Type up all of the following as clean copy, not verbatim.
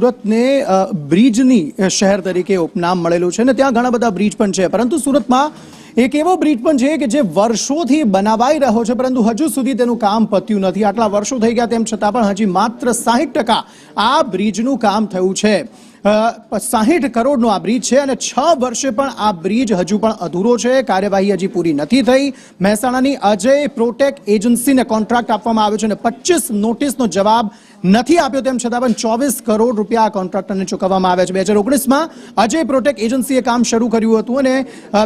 સુરતને બ્રિજની શહેર તરીકે ઉપનામ મળેલું છે ને ત્યાં ઘણા બધા બ્રિજ પણ છે, પરંતુ સુરતમાં એક એવો બ્રિજ પણ છે કે જે વર્ષોથી બનાવાઈ રહ્યો છે, પરંતુ હજુ સુધી તેનું કામ પત્યું નથી। આટલા વર્ષો થઈ ગયા તેમ છતાં પણ હજી માત્ર 60% આ બ્રિજનું કામ થયું છે। 60 કરોડનો આ બ્રિજ છે અને 6 વર્ષે પણ આ બ્રિજ હજુ પણ અધૂરો છે। કાર્યવાહી હજી પૂરી નથી થઈ। મહેસાણાની અજય પ્રોટેક એજન્સીને કોન્ટ્રાક્ટ આપવામાં આવ્યો છે અને 25 નોટિસનો જવાબ નથી આપ્યો, તેમ છતાં પણ 24 કરોડ રૂપિયા આ કોન્ટ્રાક્ટરને ચૂકવવામાં આવ્યા છે। 2019માં અજય પ્રોટેક એજન્સીએ કામ શરૂ કર્યું હતું અને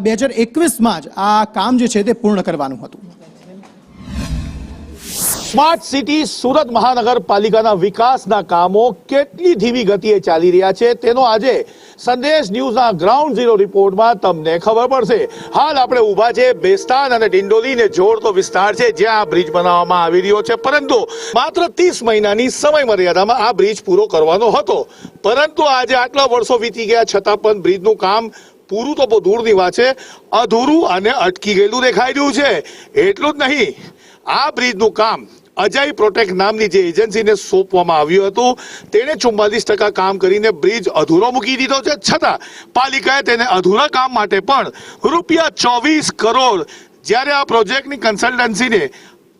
2021માં જ આ કામ જે છે તે પૂર્ણ કરવાનું હતું। સ્માર્ટ સિટી સુરત મહાનગરપાલિકાના વિકાસના કામો કેટલી ધીમી ગતિએ ચાલી રહ્યા છે તેનો આજે સંદેશ ન્યૂઝના ગ્રાઉન્ડ ઝીરો રિપોર્ટમાં તમને ખબર પડશે। હાલ આપણે ઊભા છે બેસ્તાન અને ડિંડોલીને જોડતો વિસ્તાર છે જ્યાં આ બ્રિજ બનાવવામાં આવી રહ્યો છે, પરંતુ માત્ર 30 મહિનાની સમય મર્યાદામાં આ બ્રિજ પૂરો કરવાનો હતો, પરંતુ આજે આટલા વર્ષો વીતી ગયા છતાં પણ બ્રિજનું કામ પૂરું તો બહુ દૂરની વાત છે, અધૂરું અને અટકી ગયેલું દેખાઈ રહ્યું છે। એટલું જ નહીં, આ બ્રિજનું કામ અજય પ્રોટેક નામની જે એજન્સીને સોંપવામાં આવ્યું હતું તેણે 44% કામ કરીને બ્રિજ અધૂરો મૂકી દીધો છે, છતાં પાલિકાએ તેને અધૂરા કામ માટે પણ રૂપિયા 24 કરોડ, જ્યારે આ પ્રોજેક્ટની કન્સલ્ટન્સીને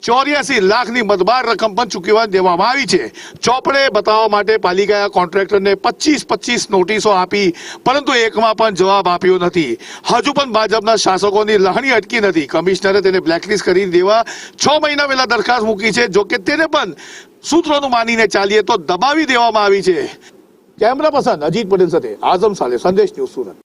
84 લાખની મતબાર રકમ પણ ચૂકવવા દેવામાં આવી છે। ચોપડે બતાવવા માટે પાલિકાએ કોન્ટ્રાક્ટરને 25 નોટિસો આપી, પરંતુ એકમાં પણ જવાબ આપ્યો નથી। હજુ પણ ભાજપના શાસકોની લહણી અટકી નથી। કમિશનરે તેને બ્લેકલિસ્ટ કરી દેવા 6 મહિના પહેલા દરખાસ્ત મૂકી છે, જો કે તેને પણ સૂત્રોનું માનીને ચાલીએ તો દબાવી દેવામાં આવી છે। કેમેરા પર્સન અજીત પટેલ સાથે આઝમ સાલે, સંદેશ ન્યૂઝ સુરત।